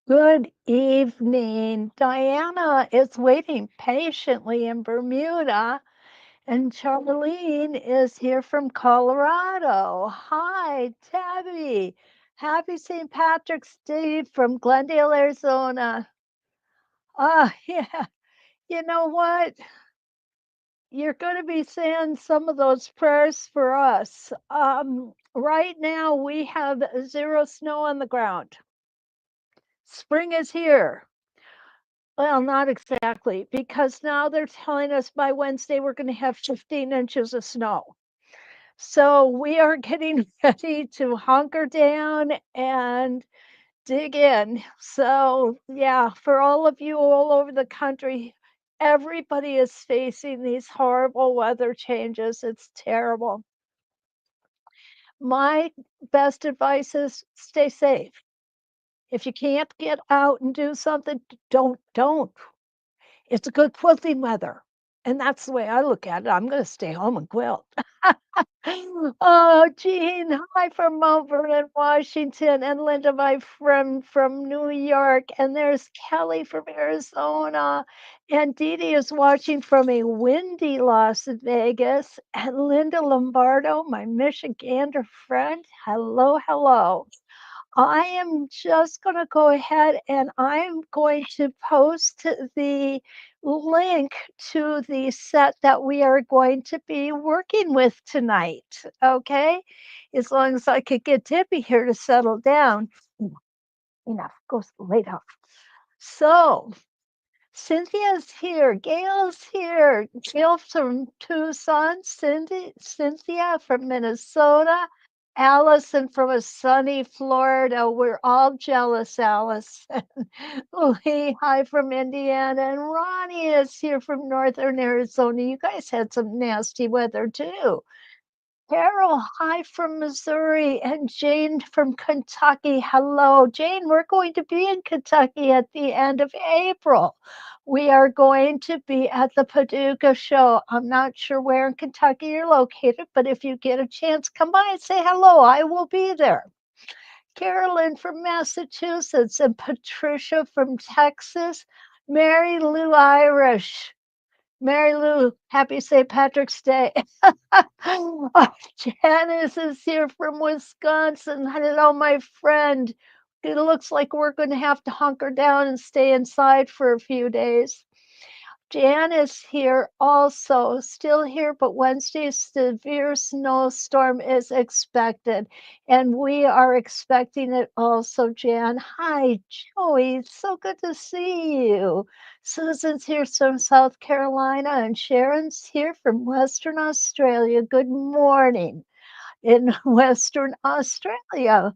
Good evening. Diana is waiting patiently in Bermuda, and Charlene is here from Colorado. Hi, Tabby. Happy St. Patrick's Day from Glendale, Arizona. Yeah. You know what? You're going to be saying some of those prayers for us. Right now, we have zero snow on the ground. Spring is here. Well, not exactly, because now they're telling us by Wednesday we're going to have 15 inches of snow. So we are getting ready to hunker down and dig in. So, yeah, for all of you all over the country, everybody is facing these horrible weather changes. It's terrible. My best advice is stay safe. If you can't get out and do something, don't. It's a good quilting weather. And that's the way I look at it. I'm going to stay home and quilt. Oh, Jean, hi from Mount Vernon, Washington, and Linda, my friend from New York. And there's Kelly from Arizona. And Dee Dee is watching from a windy Las Vegas. And Linda Lombardo, my Michigander friend. Hello, hello. I am just going to go ahead and I'm going to post the link to the set that we are going to be working with tonight. Okay. As long as I could get Tippy here to settle down. Enough. Go lay down. So, Cynthia's here. Gail's here. Gail from Tucson. Cynthia from Minnesota. Allison from a sunny Florida. We're all jealous, Allison. Lee, hi from Indiana. And Ronnie is here from Northern Arizona. You guys had some nasty weather too. Carol, hi from Missouri, and Jane from Kentucky. Hello, Jane. We're going to be in Kentucky at the end of April. We are going to be at the Paducah show. I'm not sure where in Kentucky you're located, but if you get a chance, come by and say hello. I will be there. Carolyn from Massachusetts and Patricia from Texas. Mary Lou Irish. Mary Lou, happy St. Patrick's Day. Janice is here from Wisconsin. Hello, my friend. It looks like we're going to have to hunker down and stay inside for a few days. Jan is here also, still here, but Wednesday's severe snowstorm is expected, and we are expecting it also, Jan. Hi, Joey. It's so good to see you. Susan's here from South Carolina, and Sharon's here from Western Australia. Good morning in Western Australia.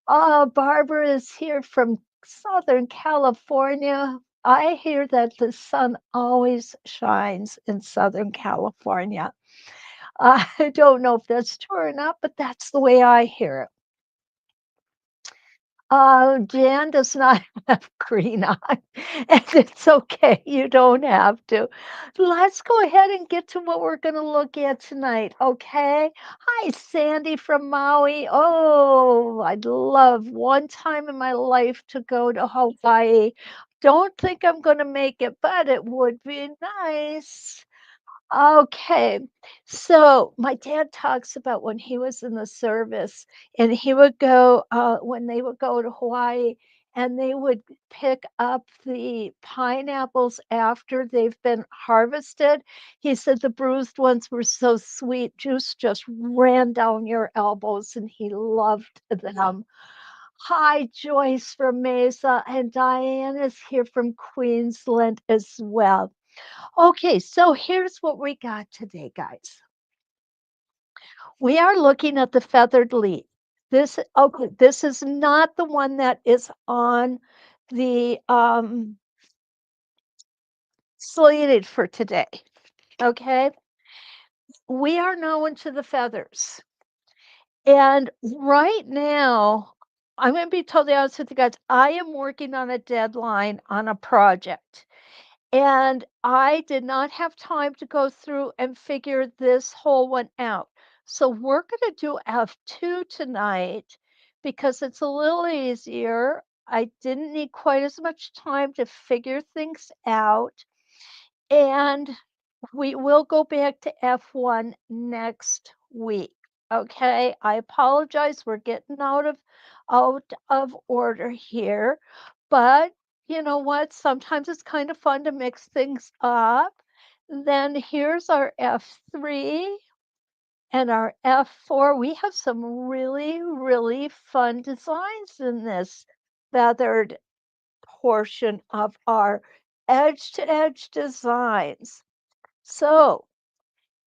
Barbara is here from Southern California. I hear that the sun always shines in Southern California. I don't know if that's true or not, but that's the way I hear it. Jan does not have green eye, and it's okay. You don't have to. Let's go ahead and get to what we're going to look at tonight, okay? Hi, Sandy from Maui. Oh, I'd love one time in my life to go to Hawaii. Don't think I'm going to make it, but it would be nice. Okay. So my dad talks about when he was in the service and he would go, when they would go to Hawaii and they would pick up the pineapples after they've been harvested. He said the bruised ones were so sweet, juice just ran down your elbows and he loved them. Hi, Joyce from Mesa, and Diane is here from Queensland as well. Okay, so here's what we got today, guys. We are looking at the feathered leaf. This is not the one that is on the slated for today. Okay, we are now into the feathers. And right now, I'm going to be totally honest with you guys. I am working on a deadline on a project. And I did not have time to go through and figure this whole one out. So we're going to do F2 tonight because it's a little easier. I didn't need quite as much time to figure things out, and we will go back to F1 next week. Okay, I apologize. We're getting out of order here, but you know what? Sometimes it's kind of fun to mix things up. Then here's our F3 and our F4. We have some really, really fun designs in this feathered portion of our edge to edge designs. So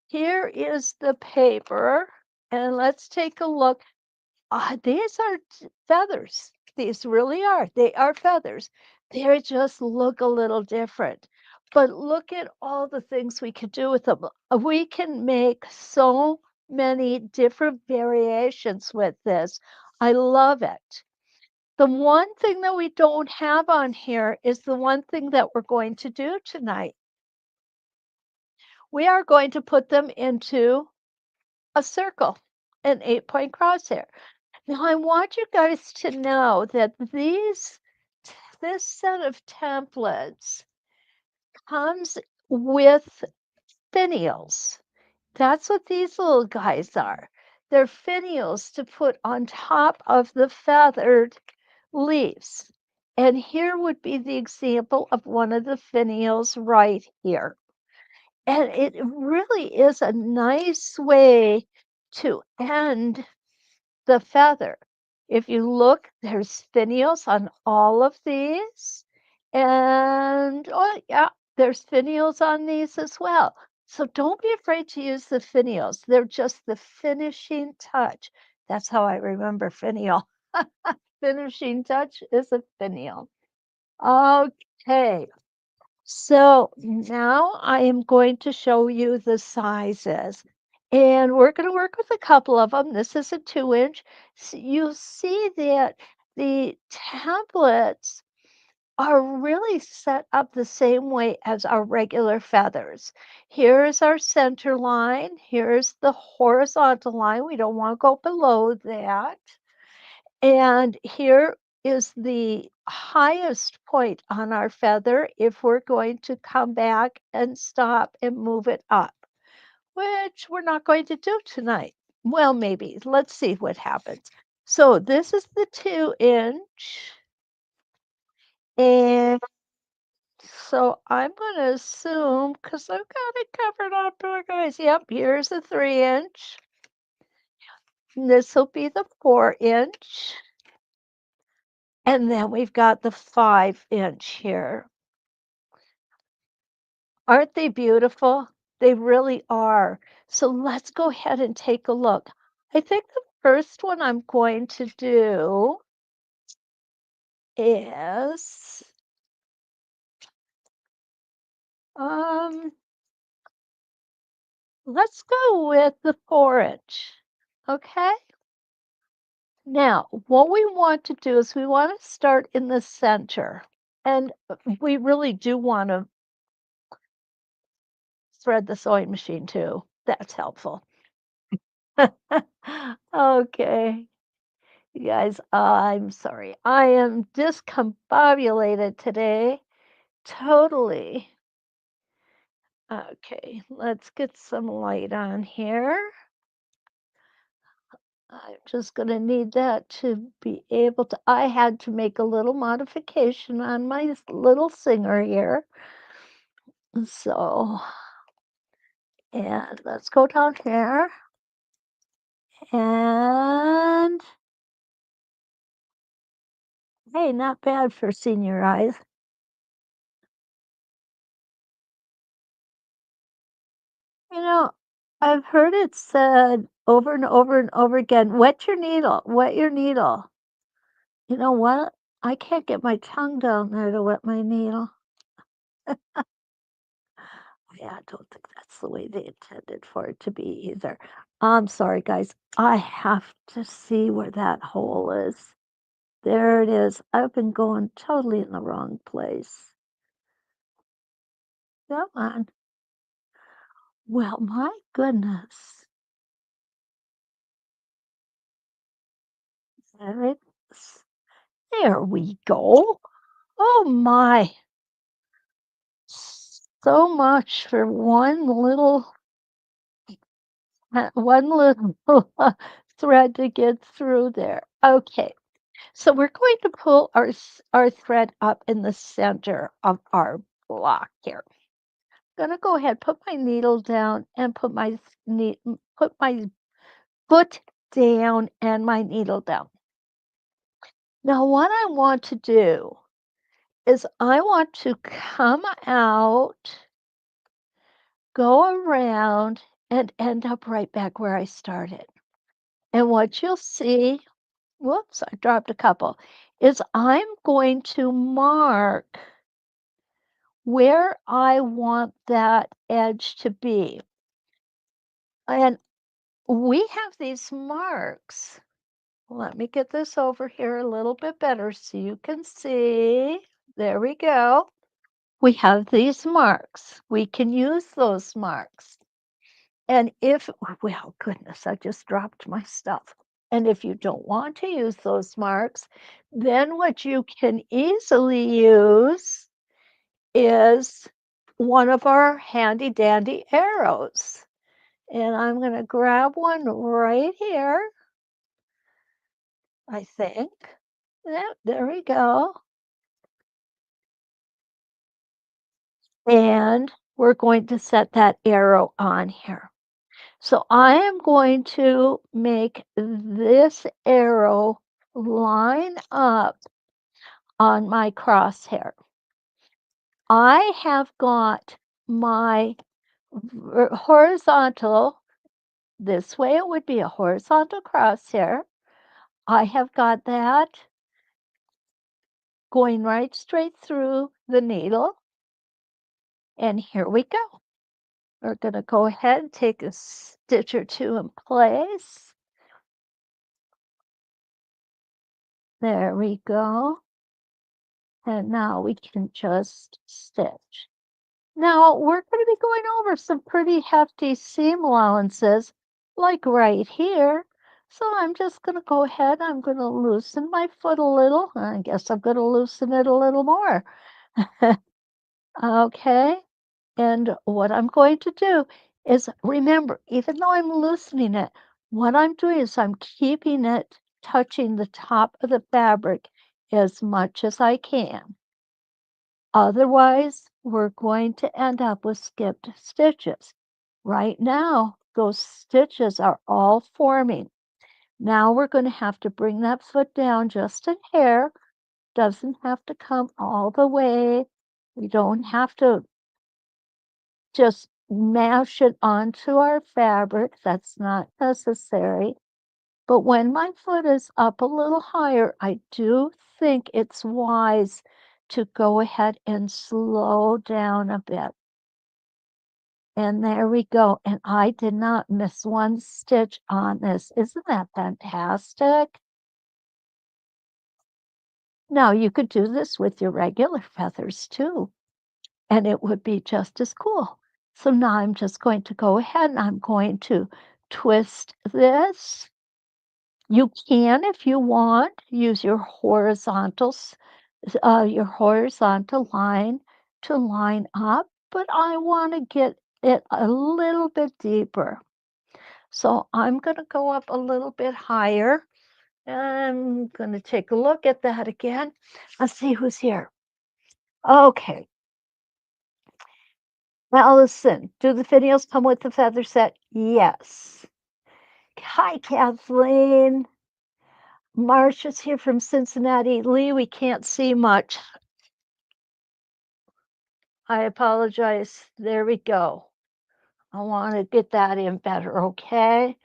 here is the paper, and let's take a look. These are feathers. These really are. They are feathers. They just look a little different. But look at all the things we can do with them. We can make so many different variations with this. I love it. The one thing that we don't have on here is the one thing that we're going to do tonight. We are going to put them into a circle, an 8-point crosshair. Now, I want you guys to know that this set of templates comes with finials. That's what these little guys are. They're finials to put on top of the feathered leaves. And here would be the example of one of the finials right here. And it really is a nice way to end the feather. If you look, there's finials on all of these. And oh yeah, there's finials on these as well. So don't be afraid to use the finials. They're just the finishing touch. That's how I remember finial. Finishing touch is a finial. Okay. So now I am going to show you the sizes. And we're going to work with a couple of them. This is a 2-inch. You'll see that the templates are really set up the same way as our regular feathers. Here's our center line. Here's the horizontal line. We don't want to go below that. And here is the highest point on our feather if we're going to come back and stop and move it up, which we're not going to do tonight. Well, maybe. Let's see what happens. So this is the 2-inch. And so I'm going to assume, because I've got it covered up here, guys. Yep, here's the 3-inch. This will be the 4-inch. And then we've got the 5-inch here. Aren't they beautiful? They really are. So let's go ahead and take a look. I think the first one I'm going to do is, um, let's go with the 4-inch. Okay? Now, what we want to do is we want to start in the center. And we really do want to thread the sewing machine too. That's helpful. Okay. You guys, I'm sorry. I am discombobulated today. Totally. Okay, let's get some light on here. I'm just going to need that to be able to. I had to make a little modification on my little singer here. So, and let's go down here. And hey, not bad for senior eyes. You know, I've heard it said over and over and over again, "Wet your needle, wet your needle." You know what? I can't get my tongue down there to wet my needle. Yeah, I don't think that's the way they intended for it to be either. I'm sorry, guys. I have to see where that hole is. There it is. I've been going totally in the wrong place. Come on. Well, my goodness. There it is. There we go. Oh my, so much for one little thread to get through there. Okay, so we're going to pull our thread up in the center of our block here. Gonna go ahead, put my needle down and put my foot down and my needle down. Now, what I want to do is I want to come out, go around, and end up right back where I started. And what you'll see, whoops, I dropped a couple, is I'm going to mark where I want that edge to be. And we have these marks. Let me get this over here a little bit better so you can see. There we go. We have these marks. We can use those marks. And if, well, goodness, I just dropped my stuff. And if you don't want to use those marks, then what you can easily use is one of our handy dandy arrows. And I'm going to grab one right here, I think. Yep, there we go. And we're going to set that arrow on here. So I am going to make this arrow line up on my crosshair. I have got my horizontal, this way it would be a horizontal crosshair. I have got that going right straight through the needle. And here we go. We're going to go ahead and take a stitch or two in place. There we go. And now we can just stitch. Now we're going to be going over some pretty hefty seam allowances, like right here. So I'm just going to go ahead. I'm going to loosen my foot a little. I guess I'm going to loosen it a little more. Okay. And what I'm going to do is remember, even though I'm loosening it, what I'm doing is I'm keeping it touching the top of the fabric as much as I can. Otherwise, we're going to end up with skipped stitches. Right now, those stitches are all forming. Now we're going to have to bring that foot down just a hair. Doesn't have to come all the way. We don't have to just mash it onto our fabric. That's not necessary. But when my foot is up a little higher, I do think it's wise to go ahead and slow down a bit. And there we go. And I did not miss one stitch on this. Isn't that fantastic? Now you could do this with your regular feathers too, and it would be just as cool. So now I'm just going to go ahead and I'm going to twist this. You can, if you want, use your horizontal line to line up, but I want to get it a little bit deeper. So I'm going to go up a little bit higher. I'm going to take a look at that again. Let's see who's here. Okay. Now listen, do the finials come with the feather set? Yes. Hi, Kathleen. Marcia's here from Cincinnati. Lee, we can't see much. I apologize. There we go. I want to get that in better, okay?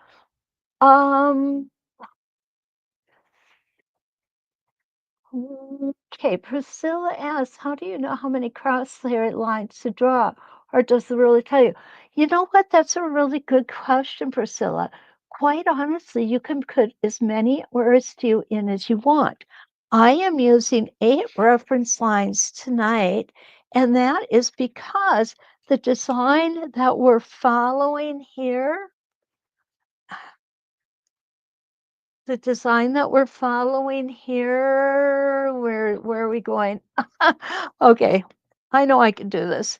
Um, okay, Priscilla asks, how do you know how many crosshair lines to draw? Or does it really tell you? You know what? That's a really good question, Priscilla. Quite honestly, you can put as many words to you in as you want. I am using 8 reference lines tonight, and that is because the design that we're following here The design that we're following here, where are we going? Okay, I know I can do this.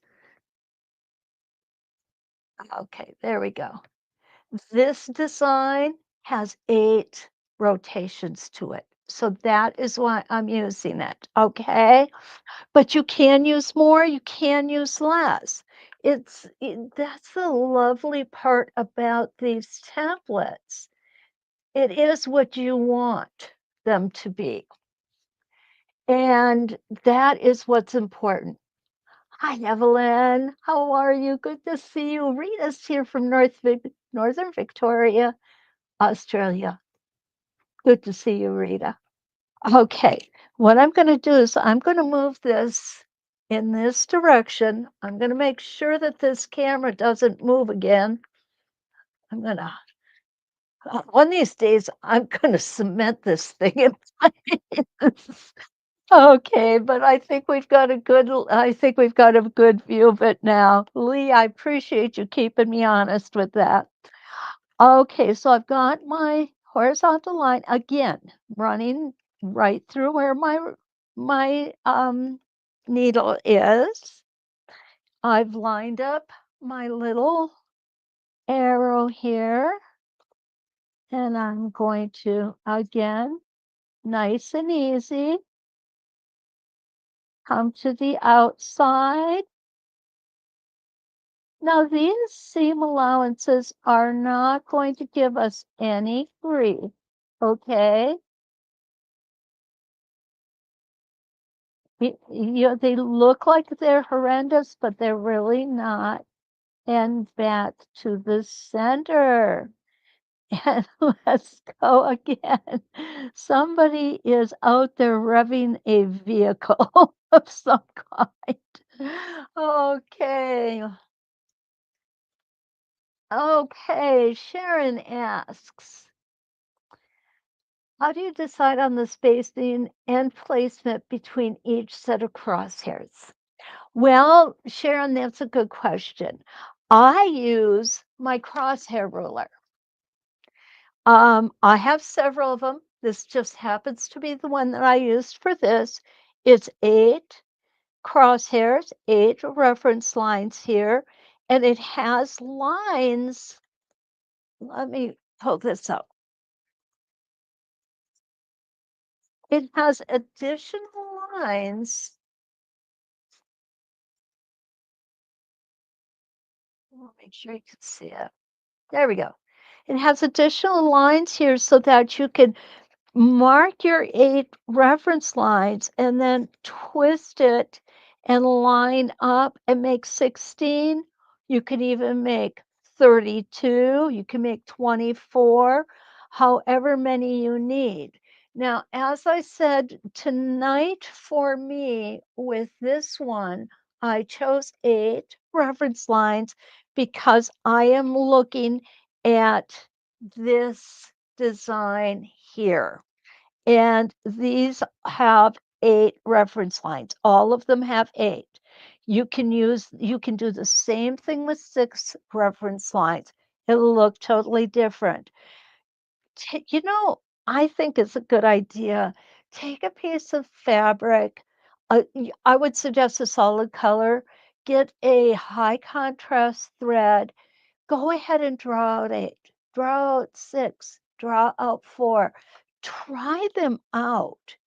Okay, there we go. This design has 8 rotations to it, so that is why I'm using it, okay? But you can use more, you can use less. That's the lovely part about these templates. It is what you want them to be, and that is what's important. Hi, Evelyn. How are you? Good to see you. Rita's here from Northern Victoria, Australia. Good to see you, Rita. Okay, what I'm going to do is I'm going to move this in this direction. I'm going to make sure that this camera doesn't move again. I'm going to, one of these days, I'm going to cement this thing in place. Okay, but I think we've got a good view of it now. Lee, I appreciate you keeping me honest with that. Okay, so I've got my horizontal line again running right through where my needle is. I've lined up my little arrow here, and I'm going to again, nice and easy, come to the outside. Now, these seam allowances are not going to give us any grief, okay? They look like they're horrendous, but they're really not. And back to the center. And let's go again. Somebody is out there revving a vehicle of some kind. Okay. Okay, Sharon asks, how do you decide on the spacing and placement between each set of crosshairs? Well, Sharon, that's a good question. I use my crosshair ruler. I have several of them. This just happens to be the one that I used for this. It's 8 crosshairs, 8 reference lines here, and it has lines. Let me pull this up. It has additional lines. I'll make sure you can see it. There we go. It has additional lines here so that you can mark your 8 reference lines and then twist it and line up and make 16. You can even make 32. You can make 24, however many you need. Now, as I said, tonight for me with this one, I chose 8 reference lines because I am looking at this design here. And these have 8 reference lines. All of them have 8. You can do the same thing with 6 reference lines. It'll look totally different. You know, I think it's a good idea. Take a piece of fabric. I would suggest a solid color. Get a high contrast thread. Go ahead and draw out 8, draw out 6, draw out 4. Try them out,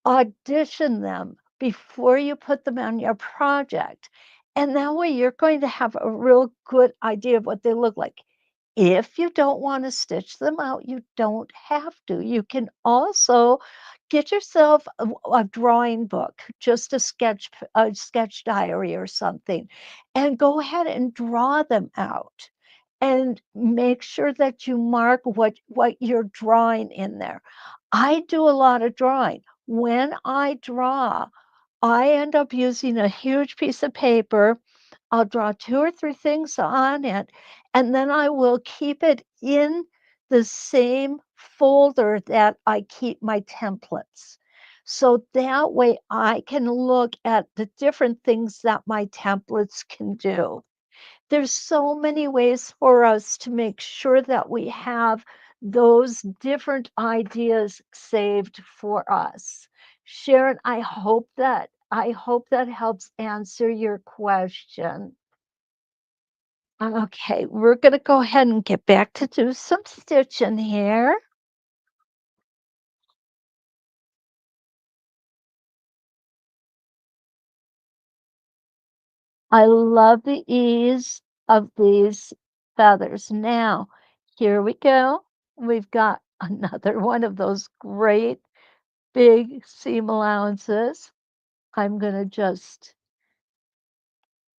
audition them before you put them on your project. And that way you're going to have a real good idea of what they look like. If you don't want to stitch them out, you don't have to. You can also get yourself a drawing book, just a sketch diary or something, and go ahead and draw them out. And make sure that you mark what you're drawing in there. I do a lot of drawing. When I draw, I end up using a huge piece of paper. I'll draw 2 or 3 things on it, and then I will keep it in the same folder that I keep my templates. So that way I can look at the different things that my templates can do. There's so many ways for us to make sure that we have those different ideas saved for us. Sharon, I hope that helps answer your question. Okay, we're gonna go ahead and get back to do some stitching here. I love the ease of these feathers. Now, here we go. We've got another one of those great big seam allowances. I'm going to just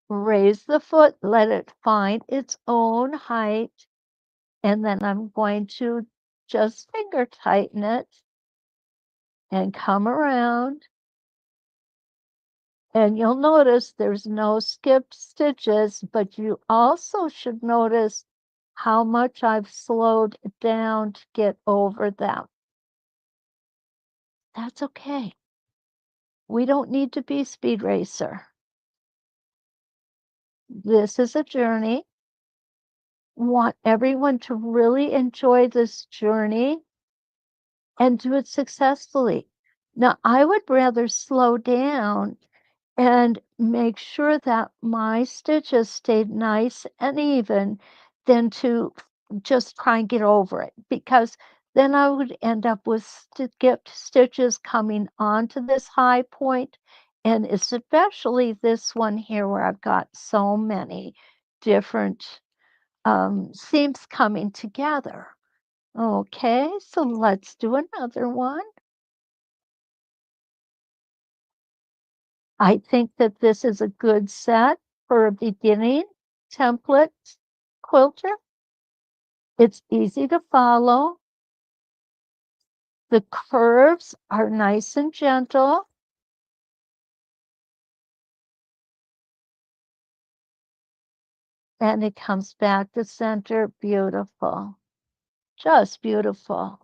raise the foot, let it find its own height, and then I'm going to just finger tighten it and come around. And you'll notice there's no skipped stitches, but you also should notice how much I've slowed down to get over them. That's okay. We don't need to be Speed Racer. This is a journey. Want everyone to really enjoy this journey and do it successfully. Now, I would rather slow down and make sure that my stitches stayed nice and even than to just try and get over it, because then I would end up with skipped stitches coming onto this high point, and especially this one here where I've got so many different seams coming together. Okay, so let's do another one. I think that this is a good set for a beginning template quilter. It's easy to follow. The curves are nice and gentle. And it comes back to center. Beautiful. Just beautiful.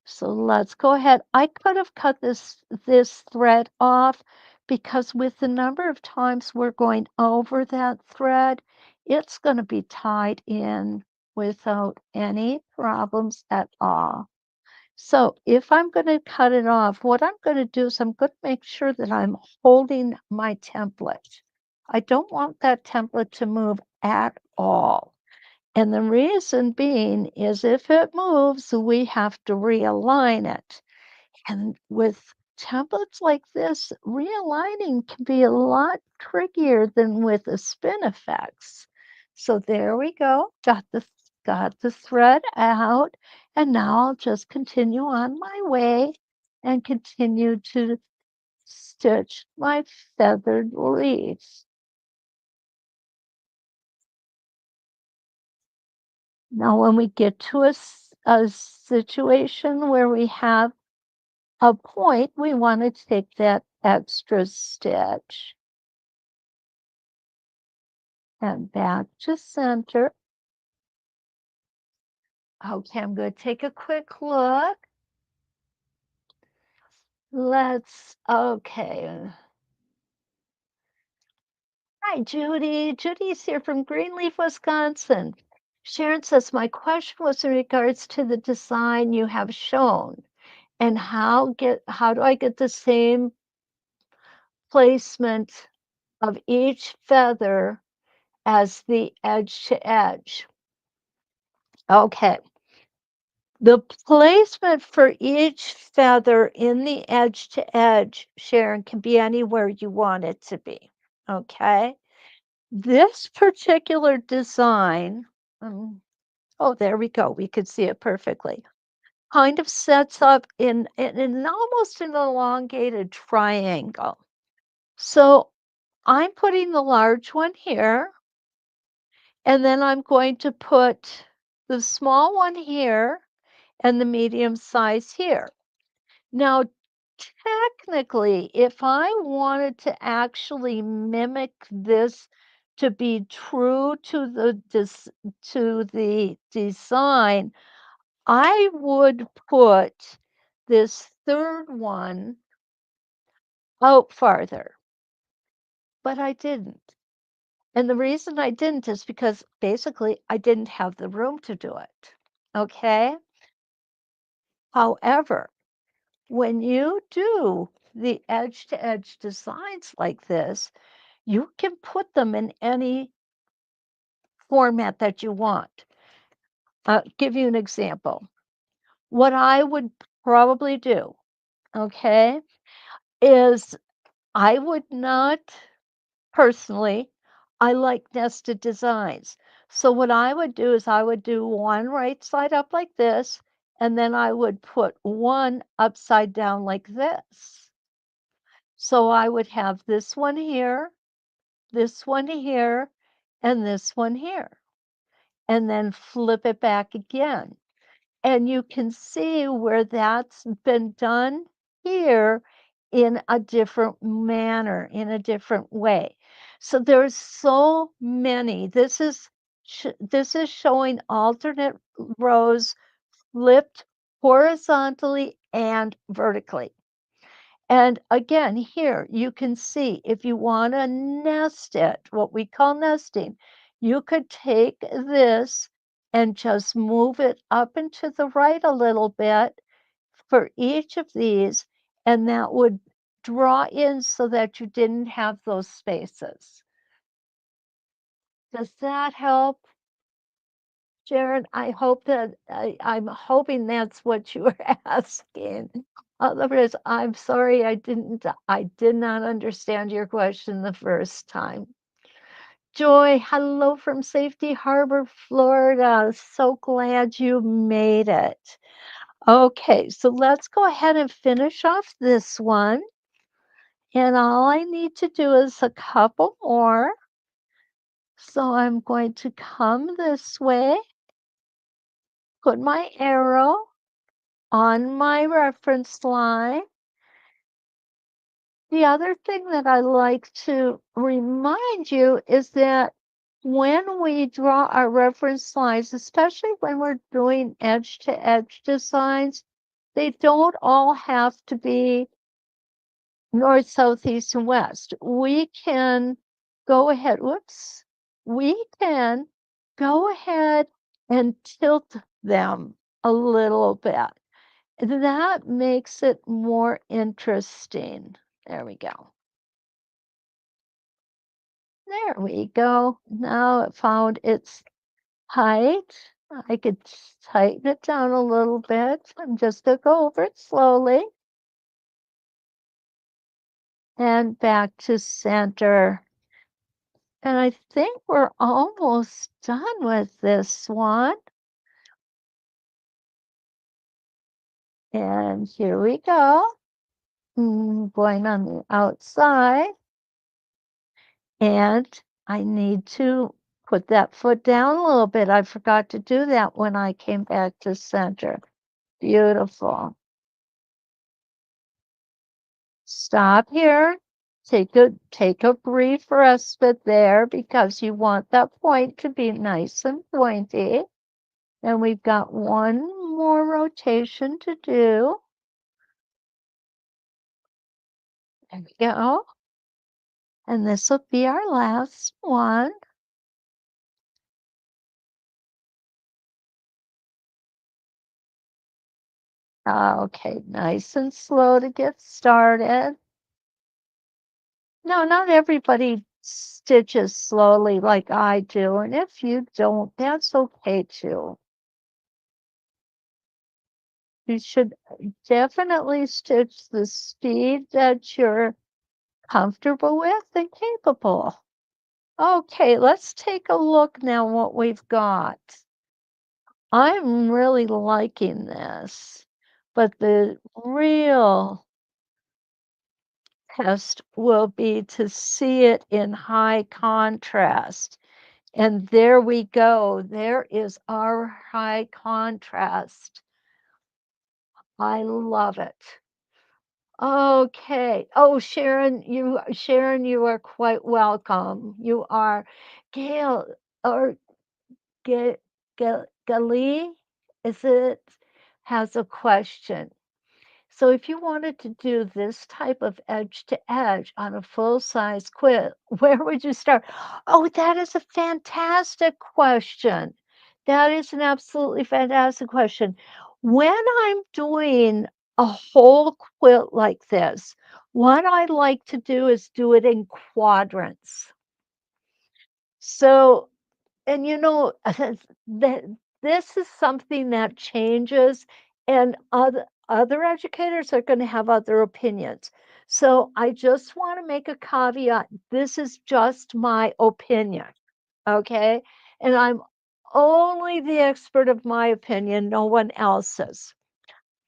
So let's go ahead. I could have cut this thread off because with the number of times we're going over that thread, it's going to be tied in without any problems at all. So if I'm going to cut it off, what I'm going to do is I'm going to make sure that I'm holding my template. I don't want that template to move at all. And the reason being is if it moves, we have to realign it. And with templates like this, realigning can be a lot trickier than with the spin effects. So there we go. Got the thread out, and now I'll just continue on my way and continue to stitch my feathered leaves. Now, when we get to a situation where we have a point, we want to take that extra stitch and back to center. Okay, I'm going to take a quick look. Okay. Hi, Judy. Judy's here from Greenleaf, Wisconsin. Sharon says, my question was in regards to the design you have shown and how do I get the same placement of each feather as the edge to edge. Okay. The placement for each feather in the edge to edge, Sharon, can be anywhere you want it to be. Okay. This particular design, oh, there we go. We could see it perfectly. Kind of sets up in almost an elongated triangle. So I'm putting the large one here, and then I'm going to put the small one here and the medium size here. Now, technically, if I wanted to actually mimic this to be true to the design, I would put this third one out farther, but I didn't. And the reason I didn't is because basically I didn't have the room to do it. Okay. However, when you do the edge to edge designs like this, you can put them in any format that you want. Give you an example. What I would probably do, okay, is I would not personally, I like nested designs. So what I would do is I would do one right side up like this, and then I would put one upside down like this. So I would have this one here, and this one here, and then flip it back again. And you can see where that's been done here in a different manner, in a different way. So there's so many. This is showing alternate rows flipped horizontally and vertically. And again, here you can see if you want to nest it, what we call nesting, you could take this and just move it up and to the right a little bit for each of these, and that would draw in so that you didn't have those spaces. Does that help, Sharon? I hope that I'm hoping that's what you were asking. Otherwise, I'm sorry I did not understand your question the first time. Joy, hello from Safety Harbor, Florida. So glad you made it. Okay, so let's go ahead and finish off this one. And all I need to do is a couple more. So I'm going to come this way, put my arrow on my reference line. The other thing that I like to remind you is that when we draw our reference lines, especially when we're doing edge to edge designs, they don't all have to be north, south, east, and west. We can go ahead, whoops, we can go ahead and tilt them a little bit. That makes it more interesting. There we go. There we go. Now it found its height. I could tighten it down a little bit. I'm just going to go over it slowly. And back to center. And I think we're almost done with this one. And here we go. Going on the outside. And I need to put that foot down a little bit. I forgot to do that when I came back to center. Beautiful. Stop here. Take a brief respite there because you want that point to be nice and pointy. And we've got one more rotation to do. There we go. And this will be our last one. Okay, nice and slow to get started. No, not everybody stitches slowly like I do. And if you don't, that's okay too. You should definitely stitch the speed that you're comfortable with and capable. Okay, let's take a look now what we've got. I'm really liking this, but the real test will be to see it in high contrast. And there we go. There is our high contrast. I love it. Okay. Oh, Sharon, you are quite welcome. You are Gail or Gali is it has a question. So if you wanted to do this type of edge to edge on a full-size quilt, where would you start? Oh, that is a fantastic question. That is an absolutely fantastic question. When I'm doing a whole quilt like this, what I like to do is do it in quadrants. So and that this is something that changes, and other educators are gonna have other opinions. So I just wanna make a caveat, this is just my opinion, okay? And I'm only the expert of my opinion, no one else's.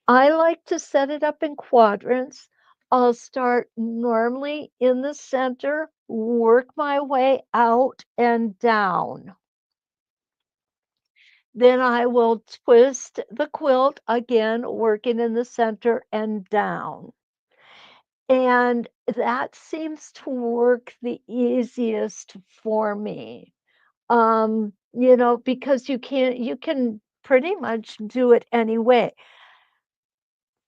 I like to set it up in quadrants. I'll start normally in the center, work my way out and down. Then I will twist the quilt again, working in the center and down. And that seems to work the easiest for me. Because you can pretty much do it any way.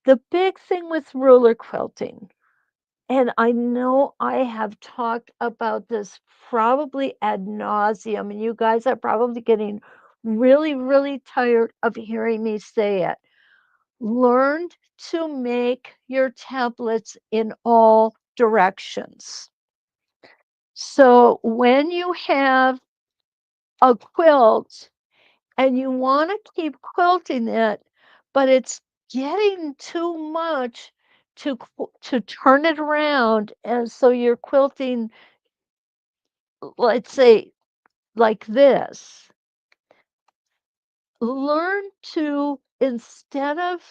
The big thing with ruler quilting, and I know I have talked about this probably ad nauseum, and you guys are probably getting really, really tired of hearing me say it. Learn to make your templates in all directions. So when you have a quilt and you want to keep quilting it, but it's getting too much to turn it around, and so you're quilting, let's say, like this. Learn to, instead of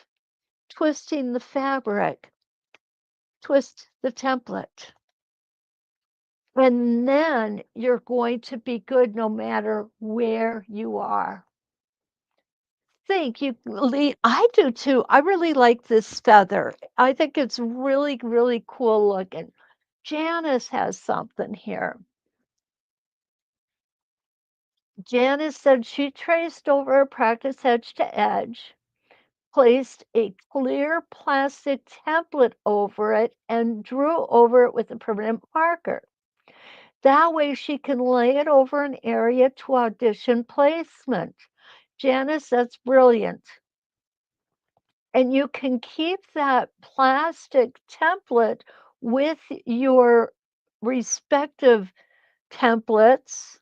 twisting the fabric, twist the template. And then you're going to be good no matter where you are. Think you Lee, I do too. I really like this feather. I think it's really, really cool looking. Janice has something here. Janice said she traced over a practice edge to edge, placed a clear plastic template over it, and drew over it with a permanent marker. That way she can lay it over an area to audition placement. Janice, that's brilliant. And you can keep that plastic template with your respective templates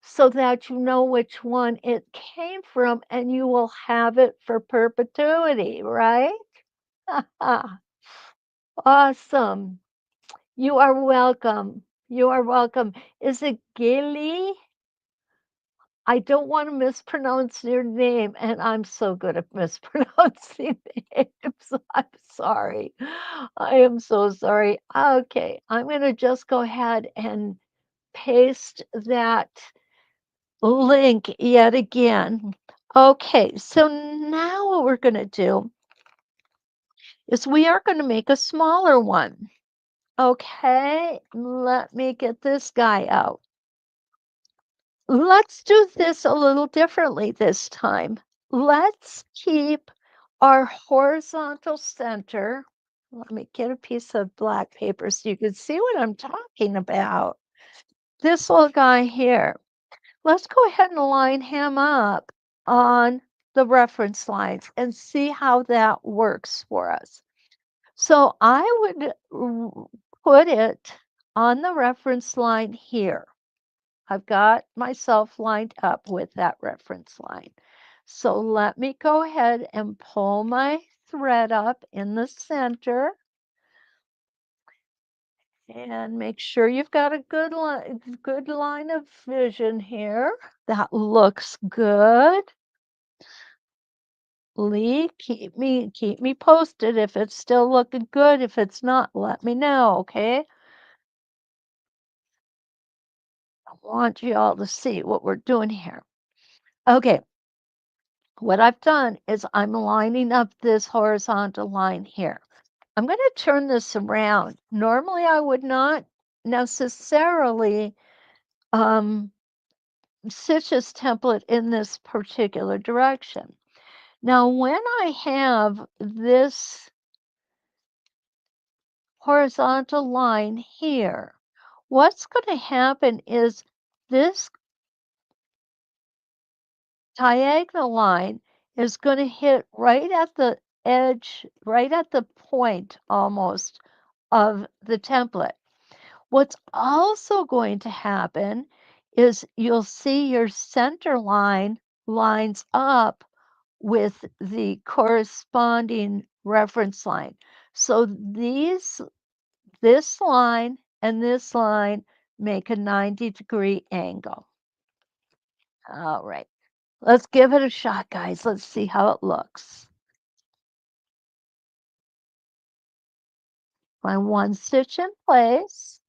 so that you know which one it came from and you will have it for perpetuity, right? Awesome. You are welcome. You are welcome. Is it Gaily? I don't want to mispronounce your name, and I'm so good at mispronouncing names. I'm sorry. I am so sorry. Okay, I'm going to just go ahead and paste that link yet again. Okay, so now what we're going to do is we are going to make a smaller one. Okay, let me get this guy out. Let's do this a little differently this time. Let's keep our horizontal center. Let me get a piece of black paper so you can see what I'm talking about. This little guy here. Let's go ahead and line him up on the reference lines and see how that works for us. So I would put it on the reference line here. I've got myself lined up with that reference line. So let me go ahead and pull my thread up in the center and make sure you've got a good line of vision here. That looks good. Lee, keep me posted if it's still looking good. If it's not, let me know, okay? I want you all to see what we're doing here. Okay, what I've done is I'm lining up this horizontal line here. I'm going to turn this around. Normally, I would not necessarily stitch this template in this particular direction. Now, when I have this horizontal line here. What's going to happen is this diagonal line is going to hit right at the edge, right at the point almost of the template. What's also going to happen is you'll see your center line lines up with the corresponding reference line. So this line and this line make a 90-degree angle. All right, let's give it a shot, guys. Let's see how it looks. Find one stitch in place.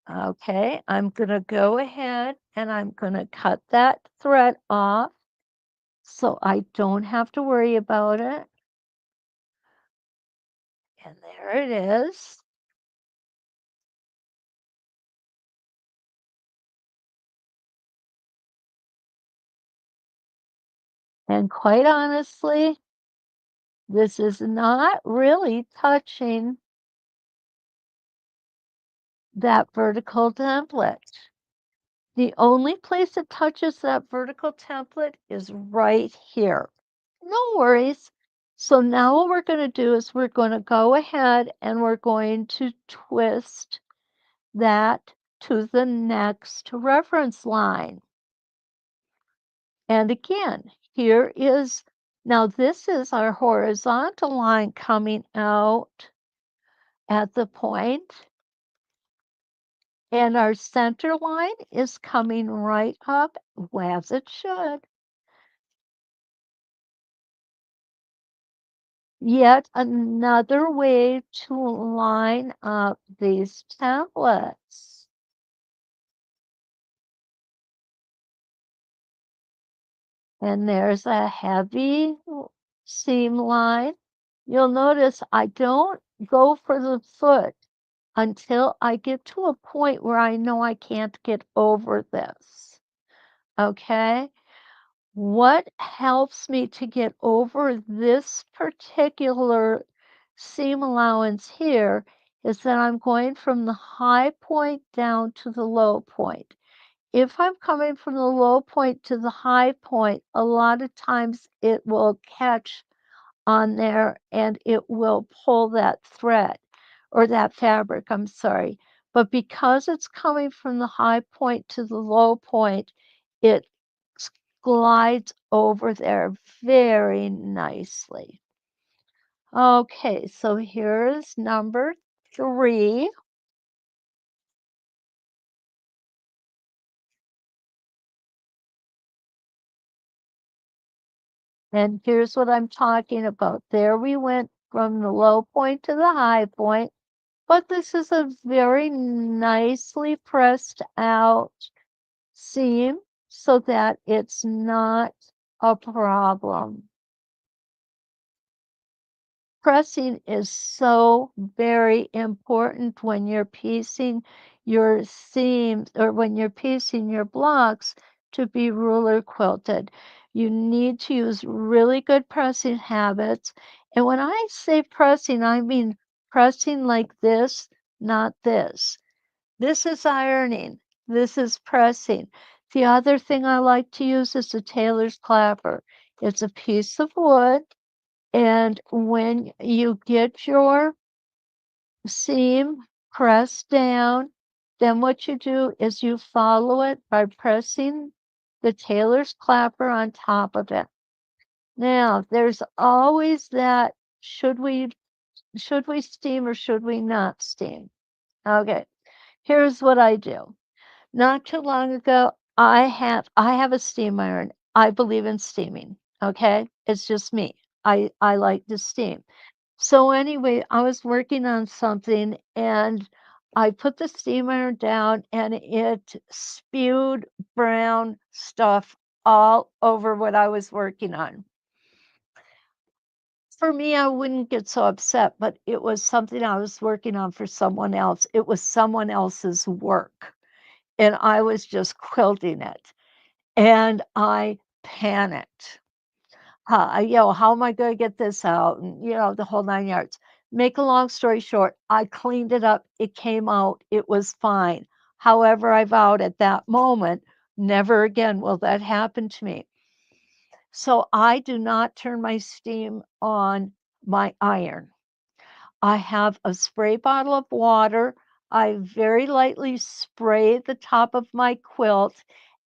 Okay, I'm going to go ahead and I'm going to cut that thread off so I don't have to worry about it. And there it is. And quite honestly, this is not really touching that vertical template. The only place it touches that vertical template is right here. No worries. So now what we're going to do is we're going to go ahead and we're going to twist that to the next reference line. And again, here is, now this is our horizontal line coming out at the point, and our center line is coming right up as it should. Yet another way to line up these templates. And there's a heavy seam line. You'll notice I don't go for the foot until I get to a point where I know I can't get over this. Okay? What helps me to get over this particular seam allowance here is that I'm going from the high point down to the low point. If I'm coming from the low point to the high point, a lot of times it will catch on there and it will pull that thread or that fabric, I'm sorry. But because it's coming from the high point to the low point, it glides over there very nicely. Okay, so here's number 3. And here's what I'm talking about. There we went from the low point to the high point, but this is a very nicely pressed out seam so that it's not a problem. Pressing is so very important when you're piecing your seams or when you're piecing your blocks to be ruler quilted. You need to use really good pressing habits. And when I say pressing, I mean pressing like this, not this. This is ironing. This is pressing. The other thing I like to use is a tailor's clapper. It's a piece of wood, and when you get your seam pressed down, then what you do is you follow it by pressing the tailor's clapper on top of it. Now, there's always that should we steam or should we not steam? Okay, here's what I do. Not too long ago, I have a steam iron. I believe in steaming, okay? It's just me. I like to steam. So anyway, I was working on something and I put the steam iron down and it spewed brown stuff all over what I was working on. For me, I wouldn't get so upset, but it was something I was working on for someone else. It was someone else's work and I was just quilting it. And I panicked. how am I gonna get this out? And, the whole 9 yards. Make a long story short, I cleaned it up. It came out. It was fine. However, I vowed at that moment, never again will that happen to me. So I do not turn my steam on my iron. I have a spray bottle of water. I very lightly spray the top of my quilt,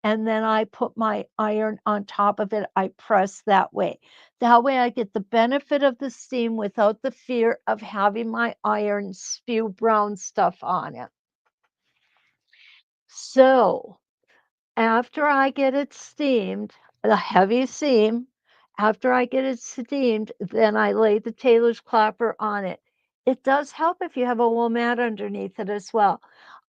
and then I put my iron on top of it. I press that way. That way, I get the benefit of the steam without the fear of having my iron spew brown stuff on it. So, after I get it steamed, the heavy steam, after I get it steamed, then I lay the tailor's clapper on it. It does help if you have a wool mat underneath it as well.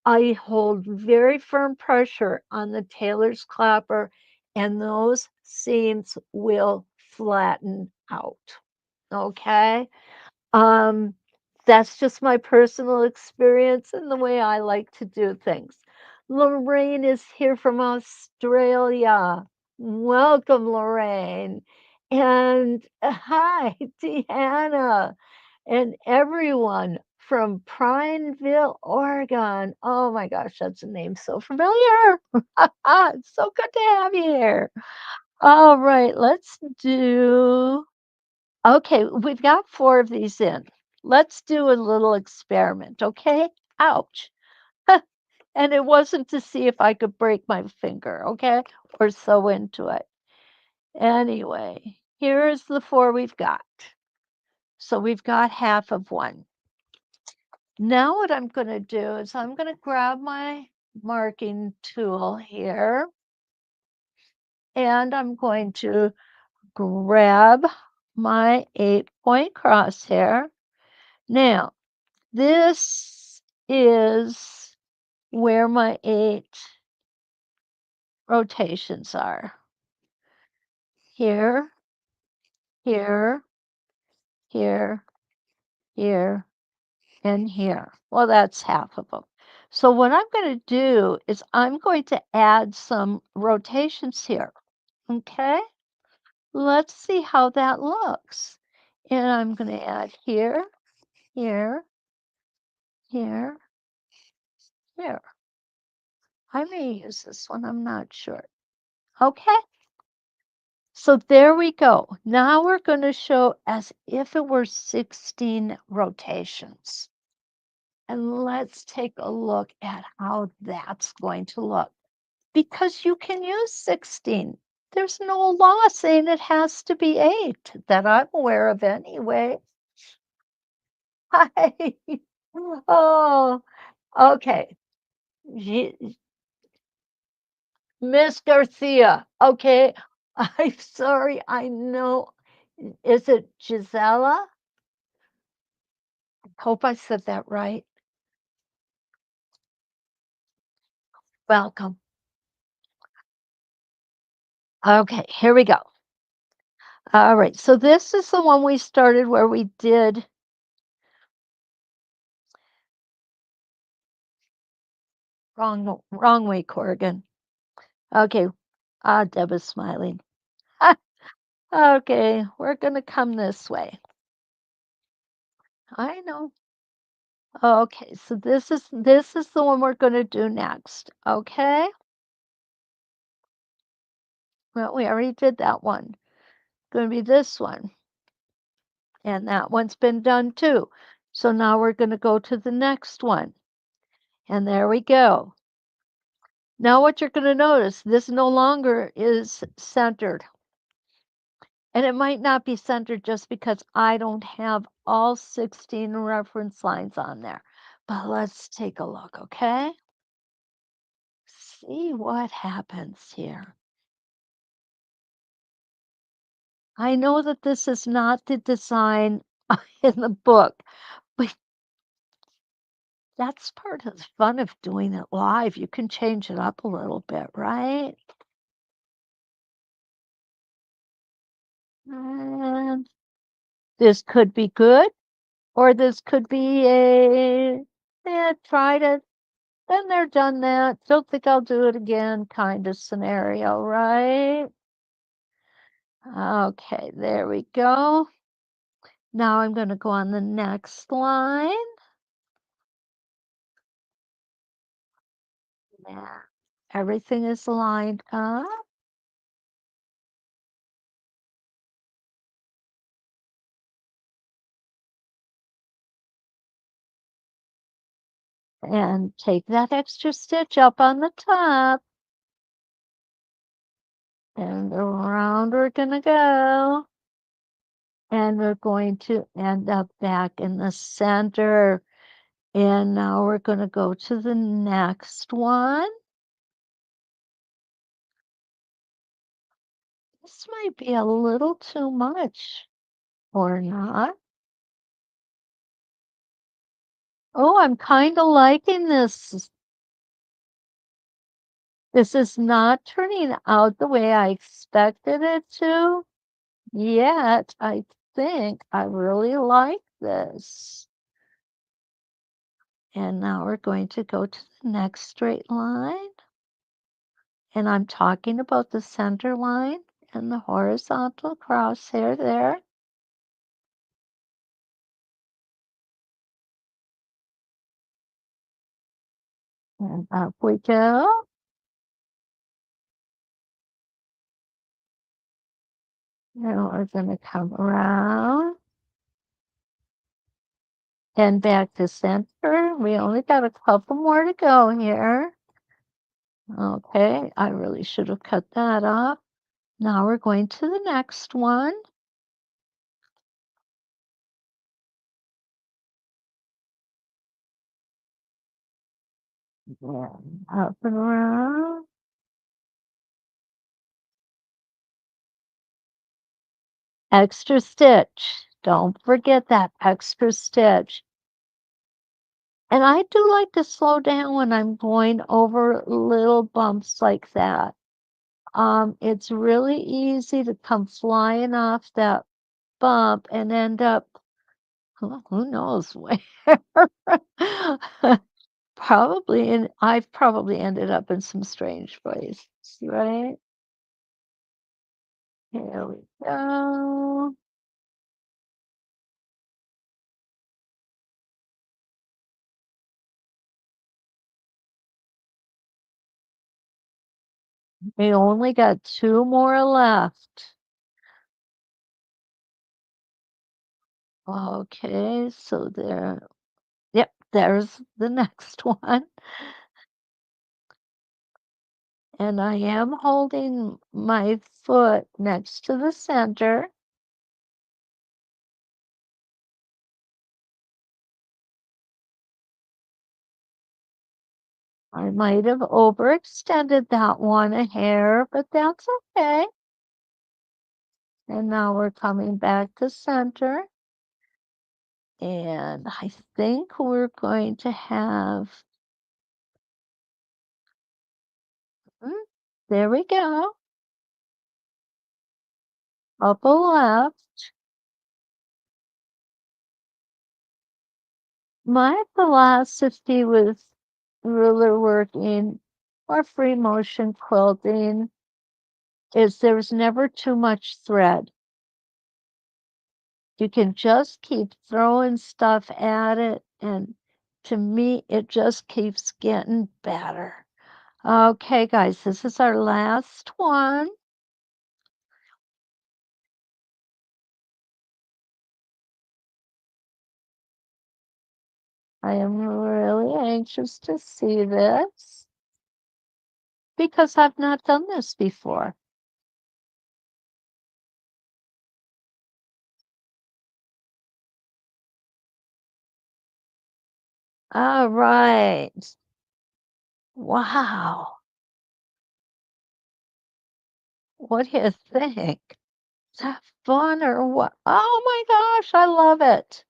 I hold very firm pressure on the tailor's clapper, and those seams will flatten out. Okay? Um, that's just my personal experience and the way I like to do things. Lorraine is here from Australia. Welcome, Lorraine. And hi, Deanna, and everyone from Prineville, Oregon. Oh my gosh, that's a name so familiar. It's so good to have you here. All right, let's do Okay, we've got 4 of these in. Let's do a little experiment, okay? Ouch. And it wasn't to see if I could break my finger, okay? Or sew into it. Anyway, here's the 4 we've got. So we've got half of one. Now what I'm going to do is I'm going to grab my marking tool here, and I'm going to grab my 8-point crosshair. Now, this is where my 8 rotations are. Here, here, here, here, and here. Well, that's half of them. So what I'm going to do is I'm going to add some rotations here. Okay? Let's see how that looks. And I'm going to add here, here, here, here. I may use this one, I'm not sure. Okay? So there we go. Now we're going to show as if it were 16 rotations. And let's take a look at how that's going to look. Because you can use 16. There's no law saying it has to be 8 that I'm aware of anyway. Hi. Oh, okay. Miss Garcia. Okay. I'm sorry. I know. Is it Gisela? Hope I said that right. Welcome. Okay, here we go. All right, so this is the one we started where we did wrong way, Corrigan. Okay, Deb is smiling. Okay, we're gonna come this way. I know. Okay, so this is the one we're gonna do next. Okay. Well, we already did that one. Gonna be this one. And that one's been done too. So now we're gonna go to the next one. And there we go. Now what you're going to notice, this no longer is centered. And it might not be centered just because I don't have all 16 reference lines on there. But let's take a look, okay? See what happens here. I know that this is not the design in the book, but that's part of the fun of doing it live. You can change it up a little bit, right? And this could be good. Or this could be a, yeah, tried it, then they're done that, don't think I'll do it again kind of scenario, right? Okay, there we go. Now I'm gonna go on the next line. Yeah. Everything is lined up. And take that extra stitch up on the top. And around we're gonna go. And we're going to end up back in the center. And now we're gonna go to the next one. This might be a little too much or not. Oh, I'm kind of liking this. This is not turning out the way I expected it to, yet I think I really like this. And now we're going to go to the next straight line. And I'm talking about the center line and the horizontal crosshair there. And up we go. Now we're going to come around and back to center. We only got a couple more to go here. Okay, I really should have cut that off. Now we're going to the next one. And up and around. Extra stitch. Don't forget that extra stitch. And I do like to slow down when I'm going over little bumps like that. It's really easy to come flying off that bump and end up, who knows where. Probably, and I've probably ended up in some strange places, right? Here we go. We only got two more left. Okay, so there, yep, there's the next one. And I am holding my foot next to the center. I might have overextended that one a hair, but that's okay. And now we're coming back to center. And I think we're going to have, mm, there we go, upper left. My philosophy with ruler working or free motion quilting is there's never too much thread. You can just keep throwing stuff at it, and to me, it just keeps getting better. Okay, guys, this is our last one. I am really anxious to see this because I've not done this before. All right. Wow. What do you think? Is that fun or what? Oh my gosh, I love it.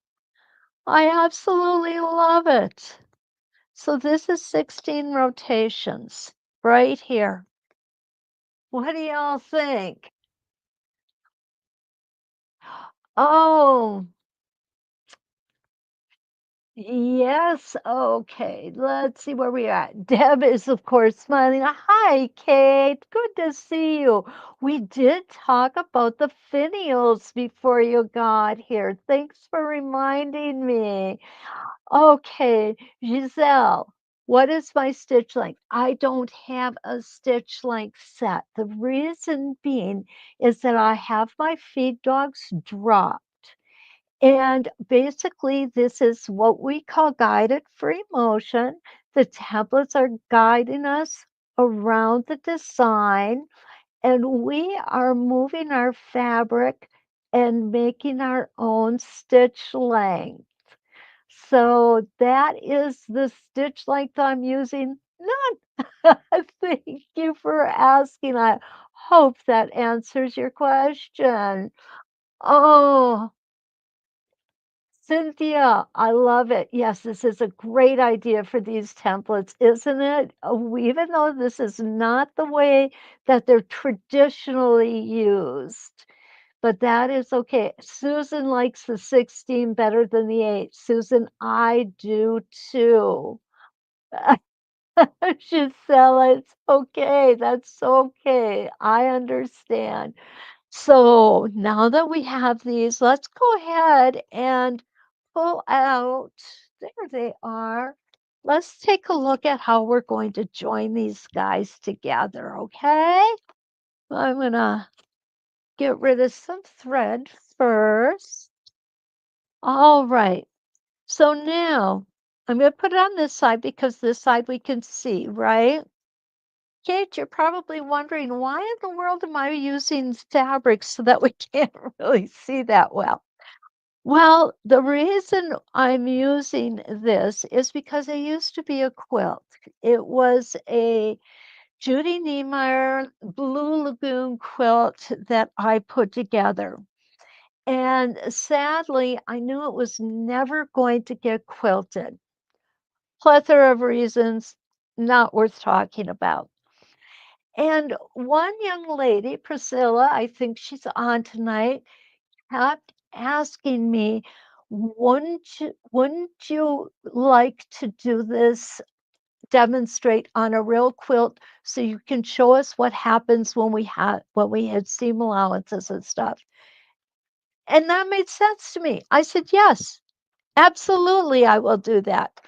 I absolutely love it. So this is 16 rotations right here. What do y'all think? Oh, Yes, okay, let's see where we are at. Deb is, of course, smiling. Hi, Kate. Good to see you. We did talk about the finials before you got here. Thanks for reminding me. Okay, Giselle, what is my stitch length? I don't have a stitch length set. The reason being is that I have my feed dogs drop. And basically, this is what we call guided free motion. The templates are guiding us around the design, and we are moving our fabric and making our own stitch length. So that is the stitch length I'm using. None. Thank you for asking. I hope that answers your question. Oh, Cynthia, I love it. Yes, this is a great idea for these templates, isn't it? Even though this is not the way that they're traditionally used, but that is okay. Susan likes the 16 better than the 8. Susan, I do too. Gisela, it's okay. That's okay. I understand. So now that we have these, let's go ahead and pull out. There they are. Let's take a look at how we're going to join these guys together, okay? I'm gonna get rid of some thread first. All right. So now I'm gonna put it on this side because this side we can see, right? Kate, you're probably wondering why in the world am I using fabric so that we can't really see that well? Well, the reason I'm using this is because it used to be a quilt. It was a Judy Niemeyer Blue Lagoon quilt that I put together. And sadly, I knew it was never going to get quilted. Plethora of reasons not worth talking about. And one young lady, Priscilla, I think she's on tonight, kept asking me, wouldn't you like to do this, demonstrate on a real quilt so you can show us what happens when we had seam allowances and stuff? And that made sense to me. I said, yes, absolutely, I will do that.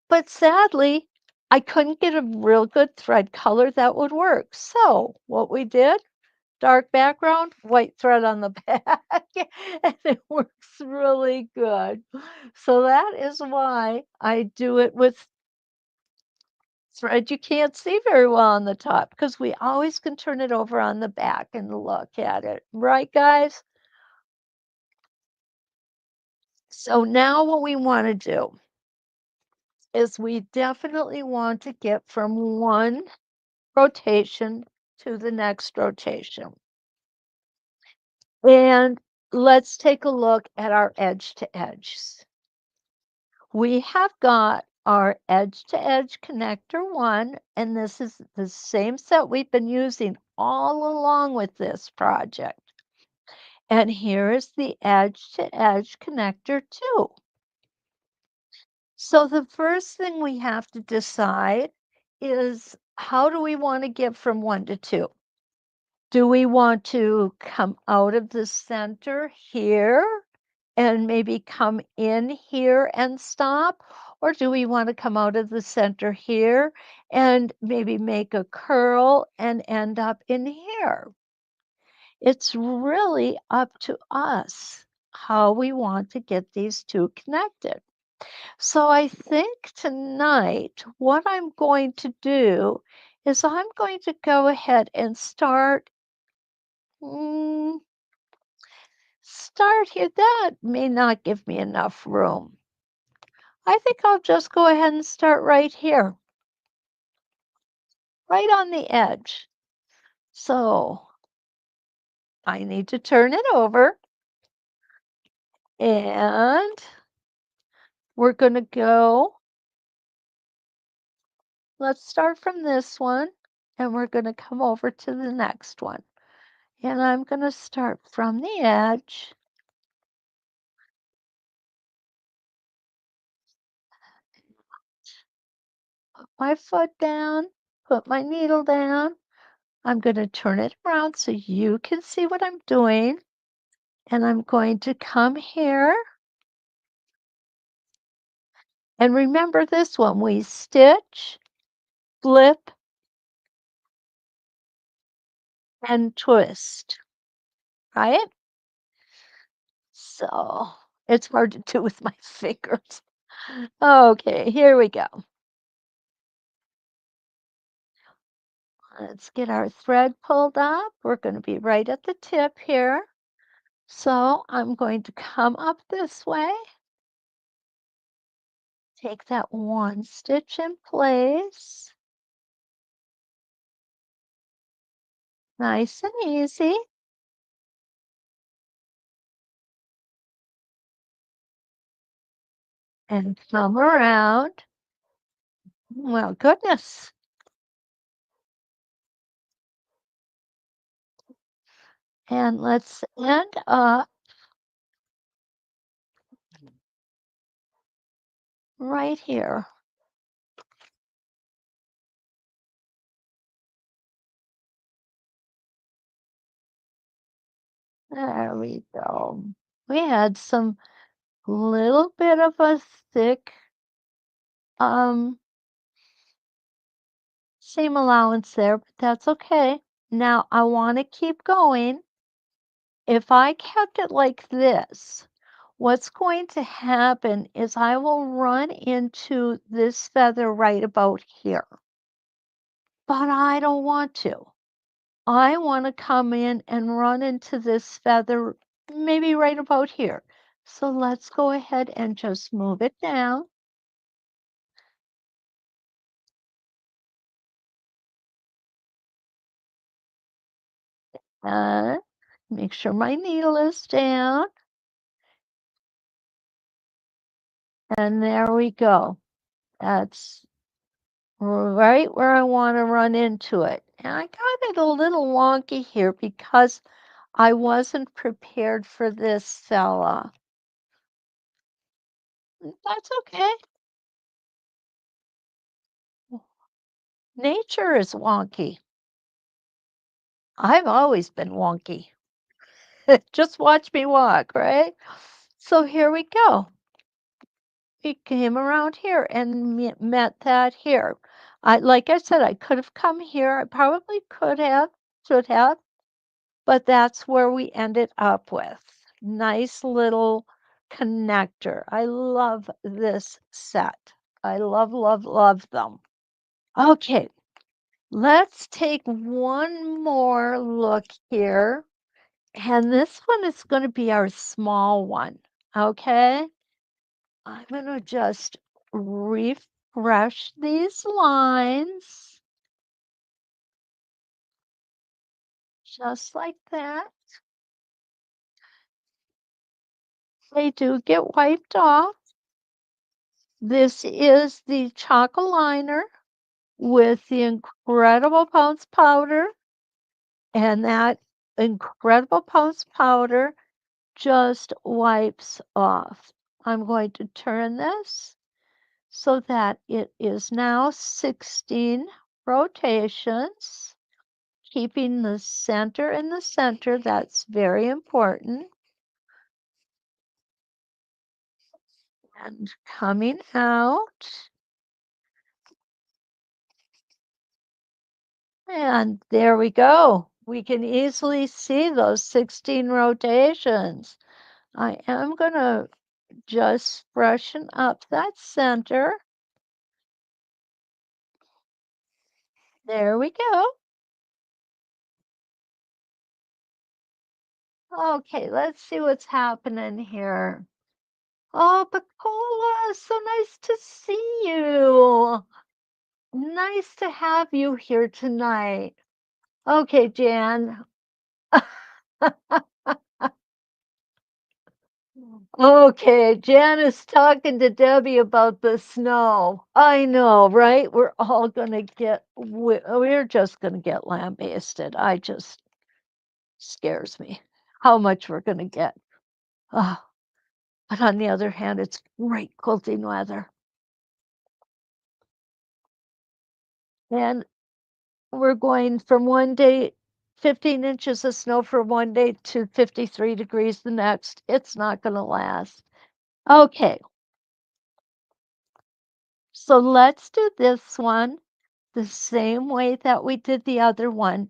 But sadly, I couldn't get a real good thread color that would work. So what we did, dark background, white thread on the back, and it works really good. So that is why I do it with thread you can't see very well on the top because we always can turn it over on the back and look at it. Right, guys? So now what we want to do is we definitely want to get from one rotation to the next rotation. And let's take a look at our edge to edges. We have got our edge to edge connector one, and this is the same set we've been using all along with this project. And here is the edge to edge connector two. So the first thing we have to decide is how do we want to get from 1 to 2? Do we want to come out of the center here and maybe come in here and stop? Or do we want to come out of the center here and maybe make a curl and end up in here? It's really up to us how we want to get these two connected. So I think tonight what I'm going to do is I'm going to go ahead and mm, start here. That may not give me enough room. I think I'll just go ahead and start right here, right on the edge. So I need to turn it over and we're going to go, let's start from this one and we're going to come over to the next one. And I'm going to start from the edge my foot down, put my needle down. I'm going to turn it around so you can see what I'm doing. And I'm going to come here. And remember this one, we stitch, flip, and twist, right? So it's hard to do with my fingers. Okay, here we go. Let's get our thread pulled up. We're going to be right at the tip here. So I'm going to come up this way, take that one stitch in place, nice and easy. And come around. Well, goodness. And let's end up right here. There we go. We had some little bit of a thick um seam allowance there, but that's okay. Now I want to keep going. If I kept it like this, what's going to happen is I will run into this feather right about here. But I don't want to. I want to come in and run into this feather maybe right about here. So let's go ahead and just move it down. And make sure my needle is down. And there we go. That's right where I want to run into it. And I got it a little wonky here because I wasn't prepared for this fella. That's okay. Nature is wonky. I've always been wonky. Just watch me walk, right? So here we go. We came around here and met that here. Like I said, I could have come here. I probably could have, should have, but that's where we ended up with. Nice little connector. I love this set. I love, love, love them. Okay, let's take one more look here. And this one is going to be our small one. Okay, I'm going to just refresh these lines just like that. They do get wiped off. This is the chalk liner with the incredible pounce powder, and that incredible pounce powder just wipes off. I'm going to turn this so that it is now 16 rotations, keeping the center in the center. That's very important. And coming out. And there we go. We can easily see those 16 rotations. I am going to just freshen up that center. There we go. Okay, let's see what's happening here. Oh, Pacola, so nice to see you. Nice to have you here tonight. Okay, Jan. Okay, Jan is talking to Debbie about the snow. I know, right? We're all gonna get, we're just gonna get lambasted. I just scares me how much we're gonna get. Oh, but on the other hand, it's great quilting weather. And we're going from one day, 15 inches of snow for one day to 53 degrees the next. It's not going to last. Okay, so let's do this one the same way that we did the other one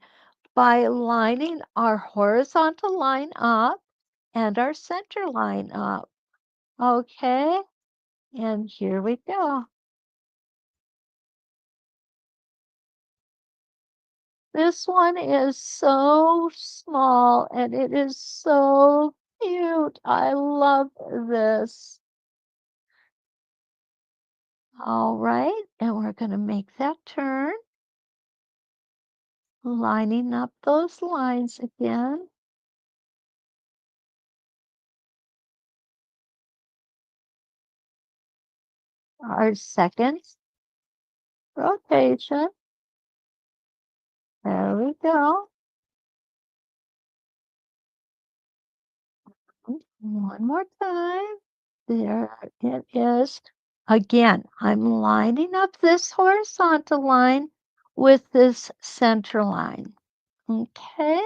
by lining our horizontal line up and our center line up. Okay, and here we go. This one is so small and it is so cute. I love this. All right, and we're going to make that turn, lining up those lines again. Our second rotation. There we go. One more time. There it is. Again, I'm lining up this horizontal line with this center line. Okay.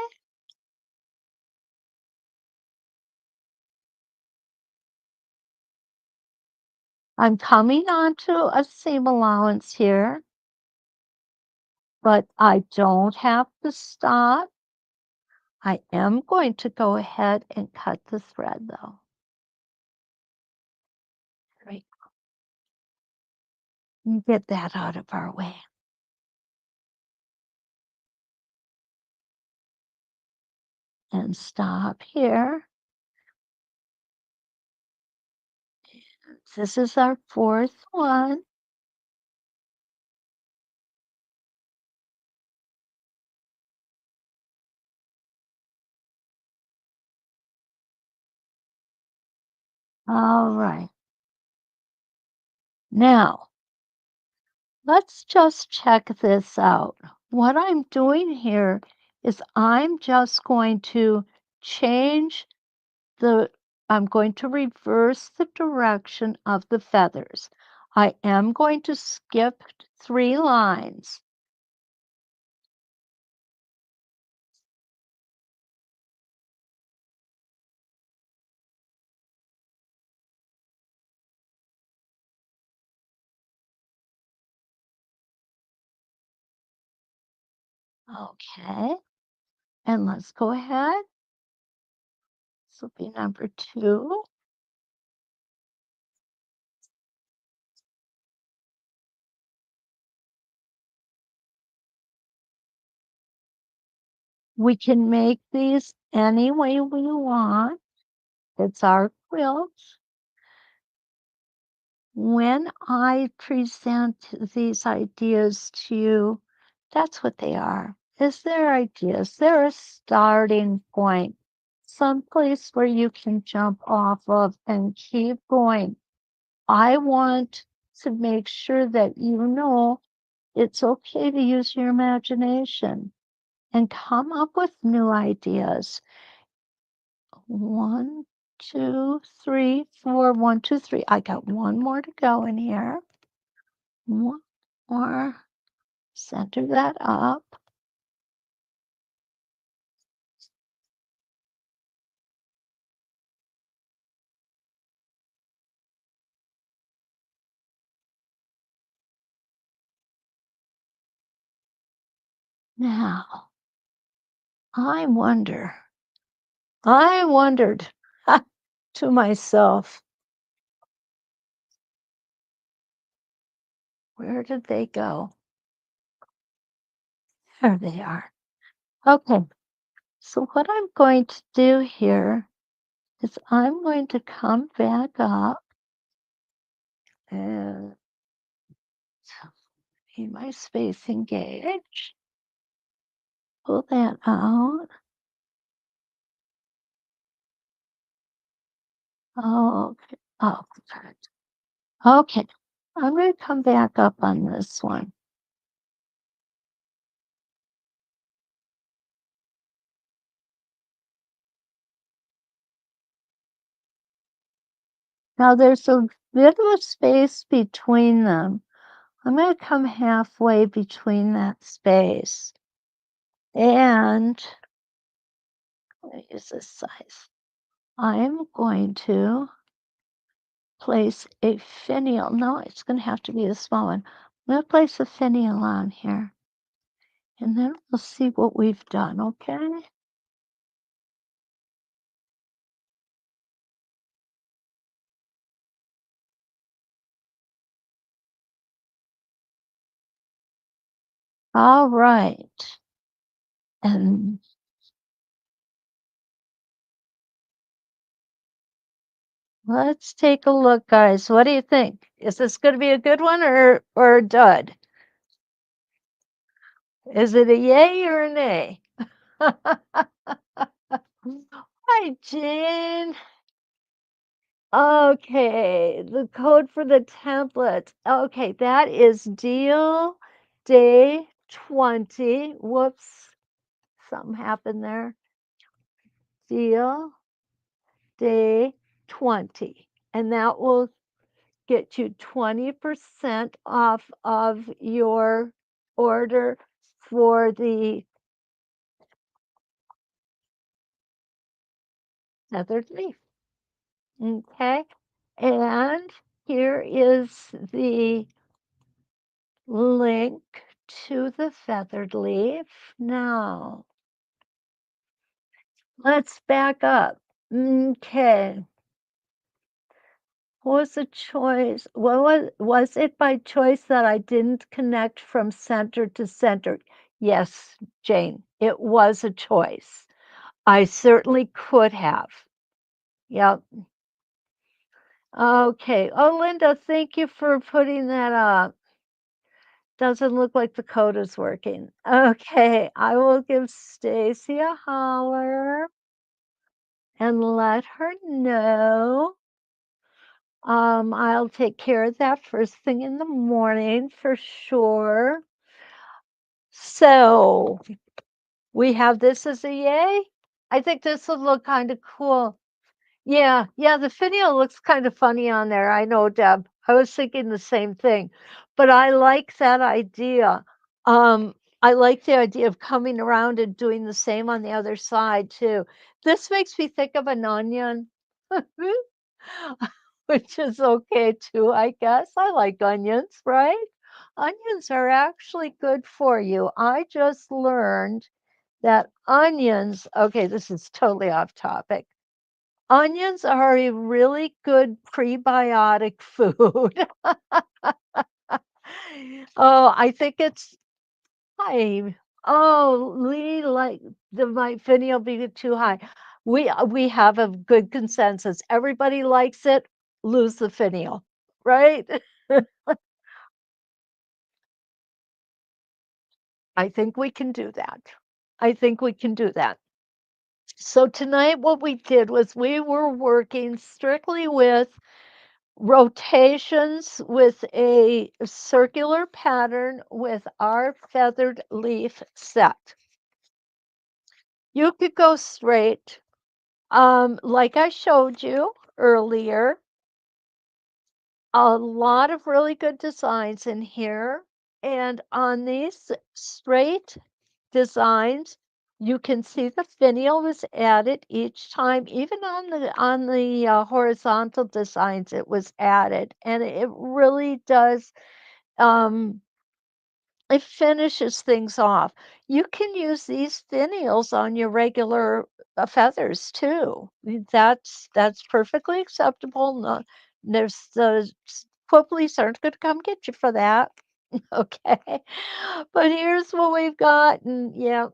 I'm coming onto a seam allowance here, but I don't have to stop. I am going to go ahead and cut the thread though. Right. Get that out of our way. And stop here. This is our fourth one. All right. Now, let's just check this out. What I'm doing here is I'm just going to change the, I'm going to reverse the direction of the feathers. I am going to skip 3 lines. Okay, and let's go ahead. This will be number 2. We can make these any way we want. It's our quilt. When I present these ideas to you, that's what they are. Is their ideas. They're a starting point, someplace where you can jump off of and keep going. I want to make sure that you know it's okay to use your imagination and come up with new ideas. 1, 2, 3, 4. 1, 2, 3. I got one more to go in here. One more. Center that up. Now, I wonder, I wondered to myself, where did they go? There they are. Okay, so what I'm going to do here is I'm going to come back up and see my spacing gauge. Pull that out. Okay. Oh, good. Okay. I'm going to come back up on this one. Now there's a bit of a space between them. I'm going to come halfway between that space and I'm going to use this size. I'm going to place a finial. No, it's going to have to be a small one. I'm going to place a finial on here and then we'll see what we've done, okay? All right. And let's take a look, guys. What do you think? Is this going to be a good one or a dud? Is it a yay or a nay? Hi, Jen. Okay, the code for the template. Okay, that is deal day 20. Whoops, something happened there. Deal day 20. And that will get you 20% off of your order for the feathered leaf. Okay, and here is the link to the feathered leaf. Now, let's back up. Okay. What was the choice? What was it by choice that I didn't connect from center to center? Yes, Jane, it was a choice. I certainly could have. Yep. Okay. Oh, Linda, thank you for putting that up. Doesn't look like the code is working. Okay, I will give Stacy a holler and let her know. I'll take care of that first thing in the morning for sure. So we have this as a yay. I think this will look kind of cool. Yeah, the finial looks kind of funny on there. I know, Deb. I was thinking the same thing, but I like that idea. I like the idea of coming around and doing the same on the other side too. This makes me think of an onion, which is okay too, I guess. I like onions, right? Onions are actually good for you. I just learned that onions, okay, this is totally off topic. Onions are a really good prebiotic food. Oh, I think it's high. Oh, Lee, like my finial be too high. We have a good consensus. Everybody likes it. Lose the finial, right? I think we can do that. I think we can do that. So tonight, what we did was we were working strictly with rotations with a circular pattern with our feathered leaf set. You could go straight, like I showed you earlier. A lot of really good designs in here. And on these straight designs, you can see the finial was added each time, even on the horizontal designs, it was added, and it really does. Um, it finishes things off. You can use these finials on your regular feathers too. That's perfectly acceptable. No, there's the police aren't going to come get you for that. Okay, but here's what we've got, and yeah,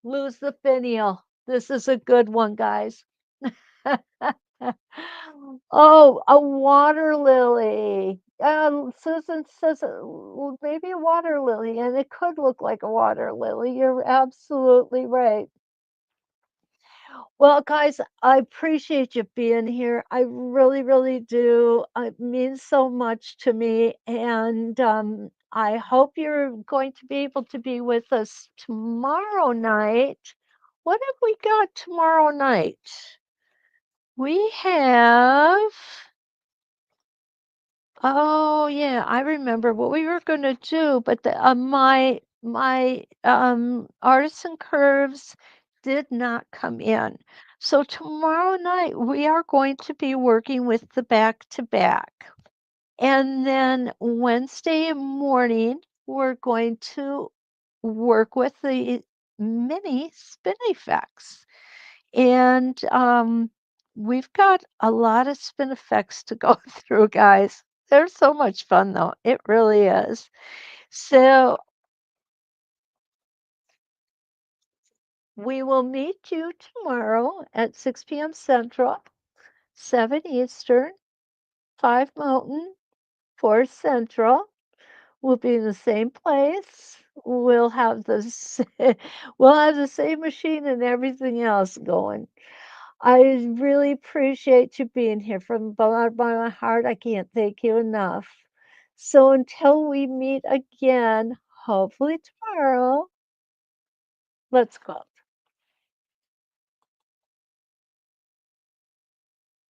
lose the finial. This is a good one, guys. Oh, a water lily. Susan says maybe a water lily, and it could look like a water lily. You're absolutely right. Well, guys, I appreciate you being here. I really, really do. It means so much to me, and I hope you're going to be able to be with us tomorrow night. What have we got tomorrow night? We have Oh, yeah, I remember what we were gonna do, but my artisan curves did not come in. So tomorrow night, we are going to be working with the back to back. And then Wednesday morning, we're going to work with the mini spin effects. And we've got a lot of spin effects to go through, guys. They're so much fun, though. It really is. So we will meet you tomorrow at 6 p.m. Central, 7 Eastern, 5 Mountain, 4 Central. We'll be in the same place. We'll have the same machine and everything else going. I really appreciate you being here from the bottom of my heart. I can't thank you enough. So until we meet again, hopefully tomorrow, let's go.